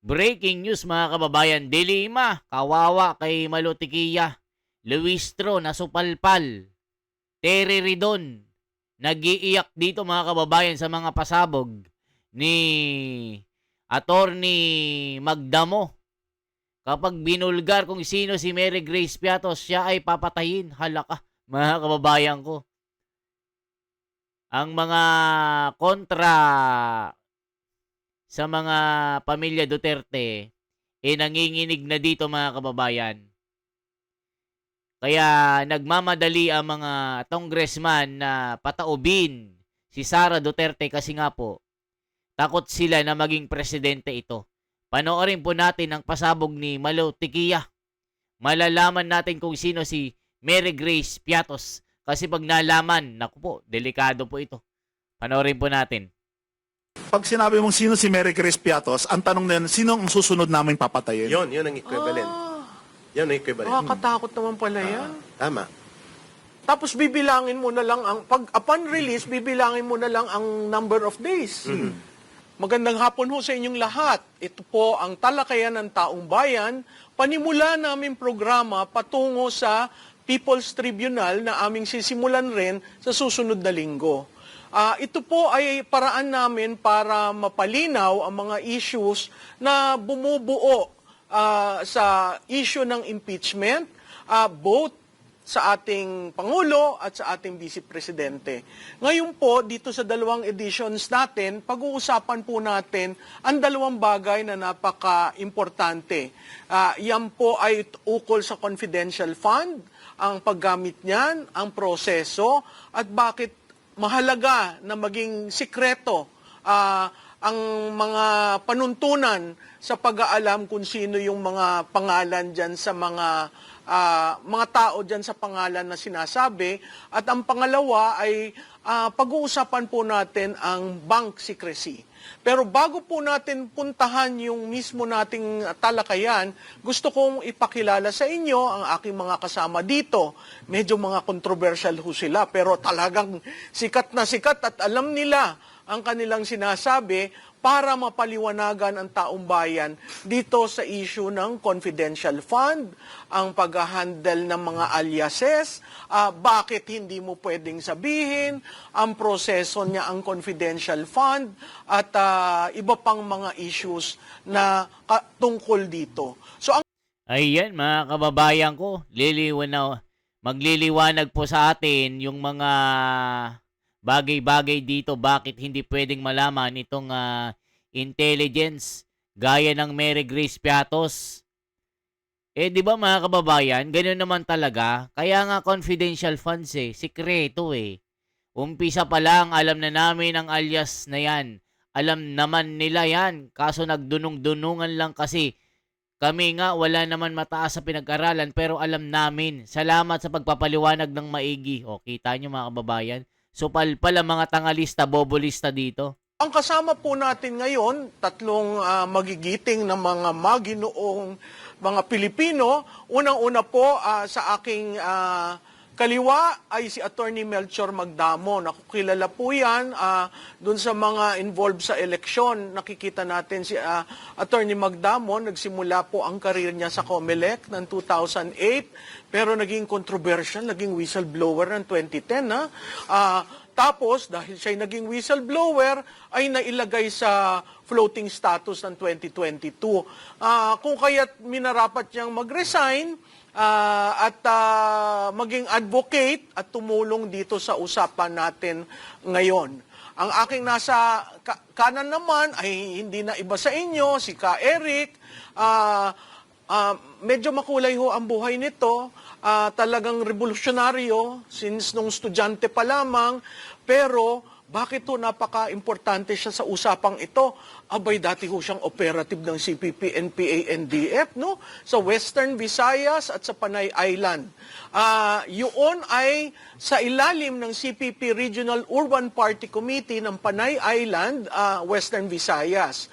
Breaking news mga kababayan, dilima, kawawa kay Malutikiya, Luistro nasupalpal, Terry Ridon, nagiiyak dito mga kababayan sa mga pasabog ni Attorney Magdamo. Kapag binulgar kung sino si Mary Grace Piatos, siya ay papatayin. Halaka, mga kababayan ko. Ang mga kontra sa mga pamilya Duterte, nanginginig na dito mga kababayan. Kaya nagmamadali ang mga congressman na pataubin si Sara Duterte kasi nga po, takot sila na maging presidente ito. Panoorin po natin ang pasabog ni Malutikiya. Malalaman natin kung sino si Mary Grace Piatos. Kasi pag nalaman, naku po, delikado po ito. Panoorin po natin. Pag sinabi mong sino si Mary Grace Piatos, ang tanong na yun, sino ang susunod namin papatayin? Yun ang equivalent. Yun ang equivalent. Nakakatakot naman pala yan. Tama. Tapos bibilangin mo na lang upon release, bibilangin mo na lang ang number of days. Magandang hapon ho sa inyong lahat. Ito po ang talakayan ng taong bayan. Panimula namin programa patungo sa People's Tribunal na aming sisimulan rin sa susunod na linggo. Ito po ay paraan namin para mapalinaw ang mga issues na bumubuo sa issue ng impeachment, both sa ating Pangulo at sa ating Vice Presidente. Ngayon po, dito sa dalawang editions natin, pag-uusapan po natin ang dalawang bagay na napaka-importante. Yan po ay ukol sa confidential fund, ang paggamit niyan, ang proseso, at bakit mahalaga na maging sikreto ang mga panuntunan sa pag-aalam kung sino yung mga pangalan dyan sa mga tao dyan sa pangalan na sinasabi. At ang pangalawa ay pag-uusapan po natin ang bank secrecy. Pero bago po natin puntahan yung mismo nating talakayan, gusto kong ipakilala sa inyo ang aking mga kasama dito. Medyo mga controversial ho sila, pero talagang sikat na sikat at alam nila ang kanilang sinasabi para mapaliwanagan ang taong bayan dito sa issue ng confidential fund, ang pag-handle ng mga aliases, bakit hindi mo pwedeng sabihin, ang proseso niya ang confidential fund, at iba pang mga issues na tungkol dito. So, Ayan mga kababayan ko, magliliwanag po sa atin yung mga bagay-bagay dito bakit hindi pwedeng malaman itong intelligence gaya ng Mary Grace Piatos. Di ba mga kababayan, ganoon naman talaga. Kaya nga confidential funds sikreto Umpisa pa lang, alam na namin ang alias na yan. Alam naman nila yan. Kaso nagdunong-dunungan lang kasi. Kami nga wala naman mataas sa pinag-aralan pero alam namin. Salamat sa pagpapaliwanag ng maigi. O, kita nyo mga kababayan. So palpal ang mga tangalista, bobolista dito. ang kasama po natin ngayon, tatlong magigiting na mga maginoong mga Pilipino. Unang-una po sa aking kaliwa ay si Attorney Melchor Magdamo. Nakukilala po yan dun sa mga involved sa eleksyon. Nakikita natin si Attorney Magdamo, nagsimula po ang karir niya sa COMELEC ng 2008, pero naging controversial, naging whistleblower ng 2010. Tapos, dahil siya'y naging whistleblower, ay nailagay sa floating status ng 2022. Kung kaya't minarapat niyang mag-resign, at maging advocate at tumulong dito sa usapan natin ngayon. Ang aking nasa kanan naman ay hindi na iba sa inyo, si Ka Eric. Medyo makulay ho ang buhay nito. Talagang revolusyonaryo since nung estudyante pa lamang. Pero bakit ho napaka-importante siya sa usapang ito? Abay, dati ho siyang operative ng CPP, NPA, NDF, no? Sa Western Visayas at sa Panay Island. Yun ay sa ilalim ng CPP Regional Urban Party Committee ng Panay Island, Western Visayas.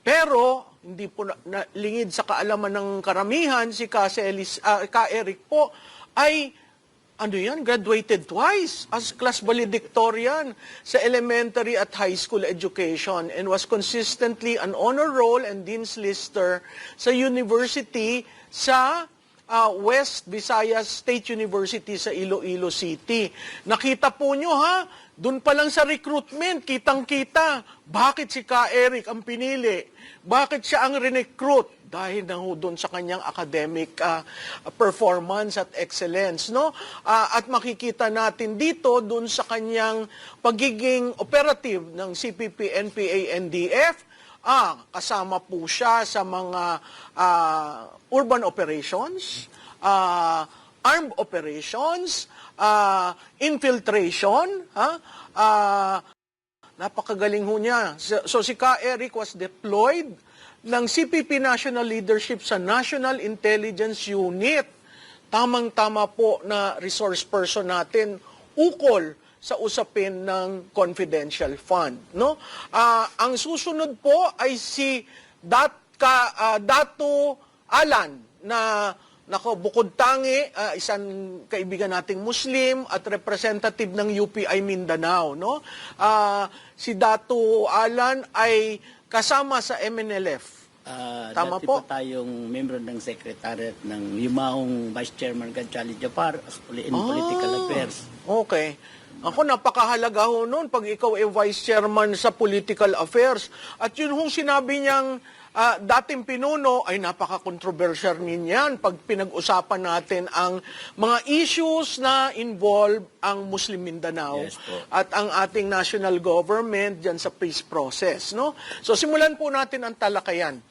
Pero hindi po lingid sa kaalaman ng karamihan, si Ka Eric po ay graduated twice as class valedictorian sa elementary at high school education and was consistently an honor roll and dean's lister sa university sa West Visayas State University sa Iloilo City. Nakita po nyo ha, doon pa lang sa recruitment, kitang-kita, bakit si Ka Eric ang pinili? Bakit siya ang recruit? Dahil na ho doon sa kanyang academic performance at excellence, no? At makikita natin dito doon sa kanyang pagiging operative ng CPP, NPA, NDF. Kasama po siya sa mga urban operations, armed operations, infiltration, napakagaling ho niya. So si Ka Eric was deployed ng CPP National Leadership sa National Intelligence Unit. Tamang-tama po na resource person natin ukol sa usapin ng confidential fund, no? Ang susunod po ay si Dato Alan na bukod tangi, isang kaibigan nating Muslim at representative ng UPI Mindanao, no? Si Dato Alan ay kasama sa MNLF. Tama Dati po? po tayong member ng secretariat ng Yumaong Vice Chairman Gonzalo Japar in Political Affairs. Okay. Ako, napakahalaga ho noon pag ikaw ay vice chairman sa political affairs. At yun hong sinabi niyang dating pinuno ay napaka-controversial niyan pag pinag-usapan natin ang mga issues na involve ang Muslim Mindanao Yes po. at ang ating national government dyan sa peace process. No? So simulan po natin ang talakayan.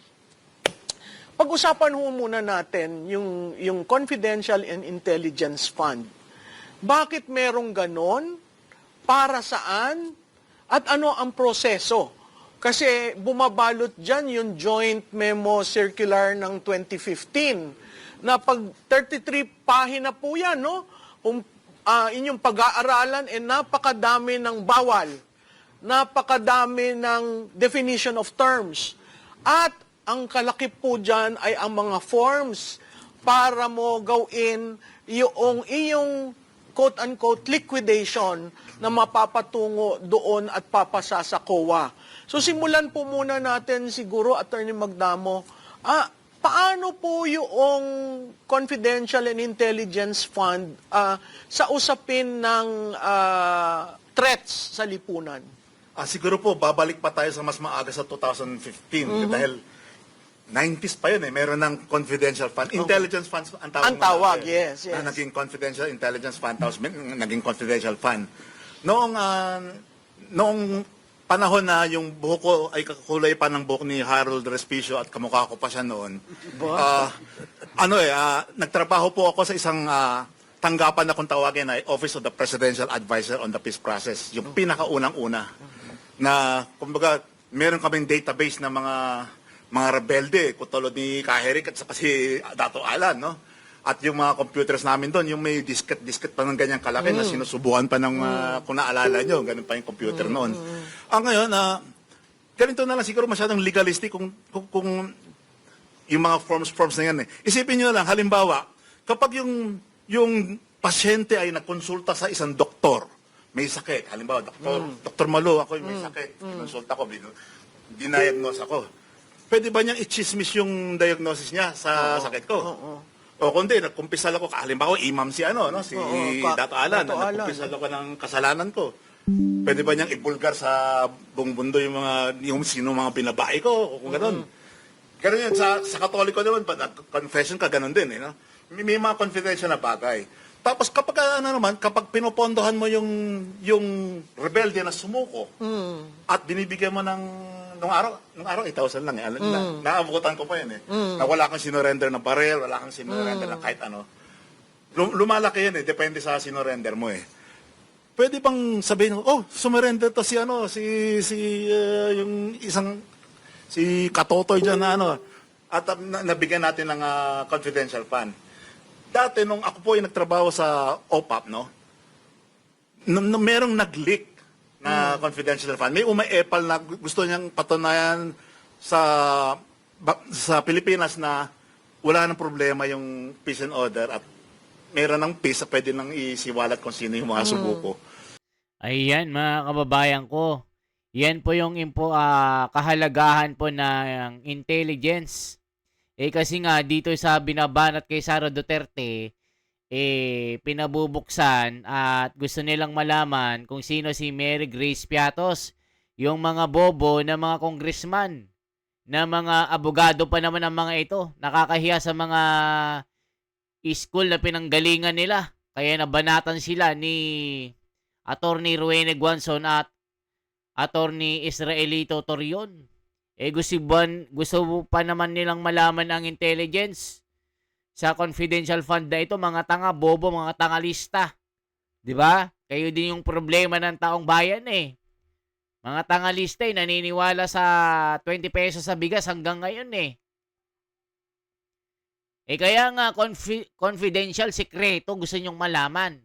Pag-usapan ho muna natin yung Confidential and Intelligence Fund. Bakit merong ganon? Para saan? At ano ang proseso? Kasi bumabalot dyan yung Joint Memo Circular ng 2015 na pag 33 pahina po yan, no? Inyong pag-aaralan, napakadami ng bawal, napakadami ng definition of terms. At ang kalakip po dyan ay ang mga forms para mo gawin yung iyong quote-unquote liquidation na mapapatungo doon at papasa sa COA. So simulan po muna natin siguro, Attorney Magdamo, paano po yung Confidential and Intelligence Fund sa usapin ng threats sa lipunan? Siguro po, babalik pa tayo sa mas maaga sa 2015 dahil 90s pa yun Meron ng confidential fund. Intelligence funds ang tawag. Ang tawag, natin. yes. Na naging confidential intelligence fund, tapos naging confidential fund. Noong panahon na yung buhok ko ay kakulay pa ng buhok ni Harold Respicio at kamukha ko pa siya noon. Nagtrabaho po ako sa isang tanggapan na kung tawagin ay Office of the Presidential Advisor on the Peace Process. Yung pinakaunang-una na, kumbaga, meron kaming database na mga rebelde, kutulad ni Kaherik at saka si Dato Alan, no? At yung mga computers namin doon, yung may disket pa ng ganyang kalaki na sinusubukan pa ng, kung naalala nyo, ganun pa yung computer noon. Ngayon, ganito na lang siguro masyadong legalistic kung yung mga forms na yan Isipin nyo na lang, halimbawa, kapag yung pasyente ay nagkonsulta sa isang doktor, may sakit, halimbawa, Dr. Malo, ako may sakit, kinonsulta ko, diniagnose ako. Pwede ba niyang i-chismis yung diagnosis niya sa sakit ko? O kundi, nagkumpisal ako, halimbawa, imam si Dato Alan, nagkumpisal ako ng kasalanan ko. Pwede ba niyang ibulgar sa buong mundo yung sino mga binabae ko, o kung gano'n? Ganun yun, sa Katoliko naman, confession ka, ganun din, May mga confidential na bagay. Tapos kapag pinopondohan mo yung rebelde na sumuko, at binibigyan mo nung araw 8,000 lang Naabutan ko pa yun Na wala kang sinorender na barrel, wala kang sinorender na kahit ano. Lumalaki yan depende sa sinorender mo Pwede bang sabihin, sumurrender to yung isang si Katotoy dyan na at nabigyan natin ng confidential fund. Dati nung ako po ay nagtrabaho sa OPAP, merong nag-leak na confidential fund. May umaepal na gusto niyang patunayan sa Pilipinas na wala nang problema yung peace and order at meron ng piece na pwede nang isiwalat kung sino yung mga sumuko. Ayan mga kababayan ko. Yan po yung kahalagahan po ng intelligence. Kasi nga dito sa binabanat kay Sara Duterte, pinabubuksan at gusto nilang malaman kung sino si Mary Grace Piatos, yung mga bobo na mga congressman, na mga abogado pa naman ang mga ito. Nakakahiya sa mga school na pinanggalingan nila. Kaya nabanatan sila ni Attorney Rowena Guanzon at Attorney Israelito Torion. Gusto pa naman nilang malaman ang intelligence sa confidential fund na ito, mga tanga, bobo, mga tangalista. 'Di ba? Kayo din yung problema ng taong bayan eh. Mga tangalista naniniwala sa 20 pesos sa bigas hanggang ngayon eh. Kaya nga confidential, sekreto gusto nyong malaman.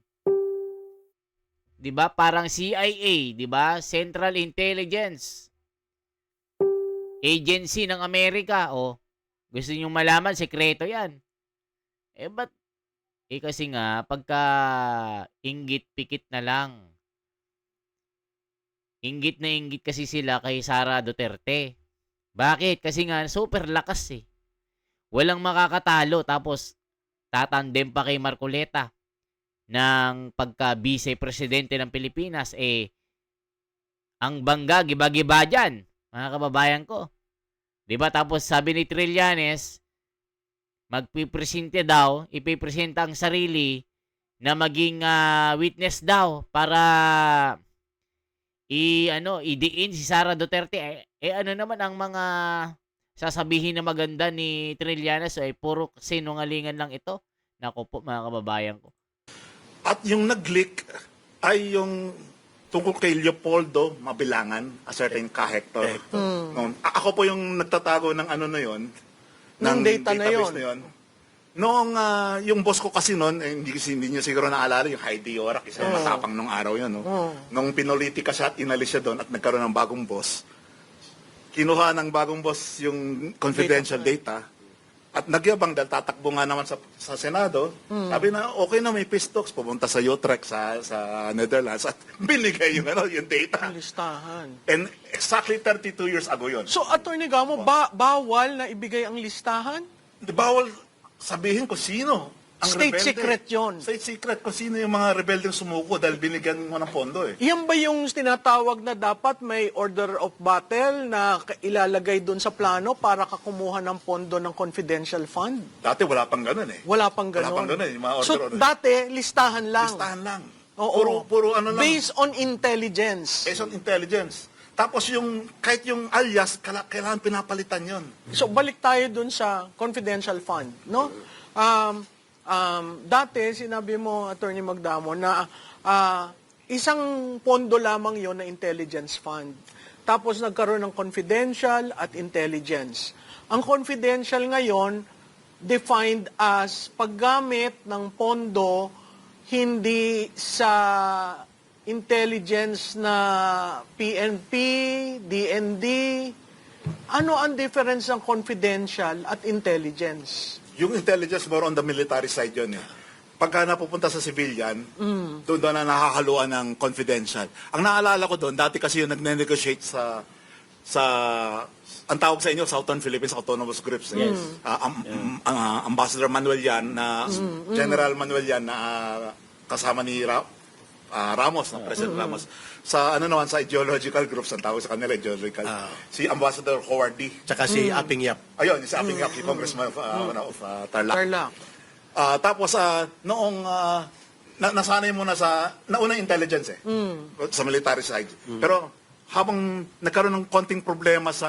'Di ba? Parang CIA, 'di ba? Central Intelligence Agency ng Amerika. Gusto nyong malaman, sekreto 'yan. Ba't? Kasi nga pagka inggit pikit na lang. Inggit na inggit kasi sila kay Sara Duterte. Bakit? Kasi nga super lakas eh. Walang makakatalo, tapos tatandem pa kay Marcoleta ng pagka-vice presidente ng Pilipinas. Ang bangga, giba-giba dyan, mga kababayan ko. Diba? Tapos sabi ni Trillanes, ipipresenta ang sarili na maging witness daw para idiin si Sara Duterte. Ano naman ang mga sasabihin na maganda ni Trillanes puro sinungalingan lang ito. Naku po mga kababayan ko. At yung nag-leak ay yung tungkol kay Leopoldo Mabilangan, a certain ka-hector. Ako po yung nagtatago ng ano na yon, Ng data na database yun. Noong yung boss ko kasi noon, hindi niyo siguro naalala, yung Heidi Yorak, isa yung matapang nung araw yun. No? Nung pinolitika siya at inalis siya doon at nagkaroon ng bagong boss, kinuha ng bagong boss yung confidential data at nagyabang dahil tatakbo nga naman sa Senado. Sabi na, okay na, may peace talks. Pumunta sa Utrecht sa Netherlands at binigay yung data. Ang listahan. And exactly 32 years ago yun. So, Attorney Gamo, bawal na ibigay ang listahan? Bawal sabihin kung sino ang State rebelde. secret yun. State secret kung sino yung mga rebeldeng sumuko dahil binigyan mo ng pondo eh. Yan ba yung tinatawag na dapat may order of battle na ilalagay doon sa plano para kakumuha ng pondo ng confidential fund? Dati wala pang ganun eh. Wala pang Wala ganon. pang ganun eh. Yung mga So, order. dati, listahan lang. Listahan lang. Oo. Puro ano lang. Based on intelligence. Based on intelligence. Tapos kahit yung alias, kailangan pinapalitan yon. So, balik tayo dun sa confidential fund, no? Dati, sinabi mo, Attorney Magdamo, na isang pondo lamang yon na intelligence fund. Tapos nagkaroon ng confidential at intelligence. Ang confidential ngayon, defined as paggamit ng pondo hindi sa intelligence na PNP, DND. Ano ang difference ng confidential at intelligence? Yung intelligence more on the military side yun eh. Pagka napupunta sa civilian, doon na nakakaluan ng confidential. Ang naalala ko doon, dati kasi yung nagne-negotiate sa ang tawag sa inyo, Southern Philippines Autonomous Groups. Yes. Ambassador Manuel Yan, General Manuel Yan, na kasama ni Ramos, President Ramos. Sa sa ideological groups, ang tawag sa kanila, ideological. Si Ambassador Howard D. Tsaka si Aping Yap. Ayun, si Aping Yap, si Congressman of Tarlac. Tarlac. Tapos, noong nasanay mo na sa naunang intelligence sa military side. Pero habang nagkaroon ng konting problema sa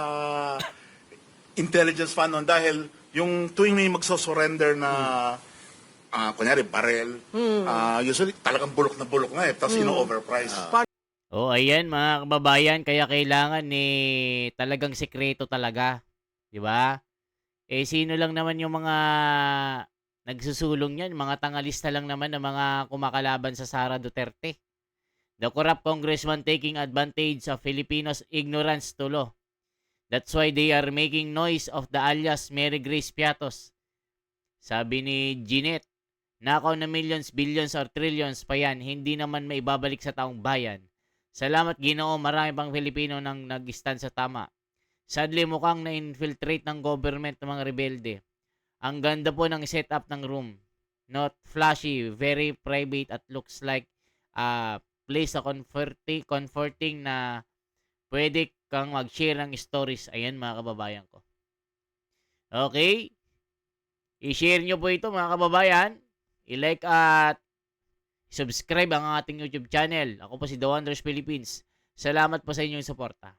intelligence fund noon dahil yung tuwing may magsosurrender na kunyari barrel, usually talagang bulok na bulok nga tapos ino-overprice. Ayan mga kababayan, kaya kailangan talagang sekreto talaga. 'Di ba? Sino lang naman yung mga nagsusulong yan? Mga tangalista lang naman na mga kumakalaban sa Sara Duterte. The corrupt congressman taking advantage of Filipinos' ignorance to law. That's why they are making noise of the alias Mary Grace Piatos. Sabi ni Jeanette Nakaw na millions, billions, or trillions pa yan, hindi naman maibabalik sa taong bayan. Salamat Ginoo, marami pang Pilipino nang nag-stand sa tama. Sadly, mukhang na-infiltrate ng government ng mga rebelde. Ang ganda po ng setup ng room. Not flashy, very private at looks like place na comforting na pwede kang mag-share ng stories. Ayan mga kababayan ko. Okay? I-share nyo po ito mga kababayan. I-like at subscribe ang ating YouTube channel. Ako po si The Wonders Philippines. Salamat po sa inyong suporta.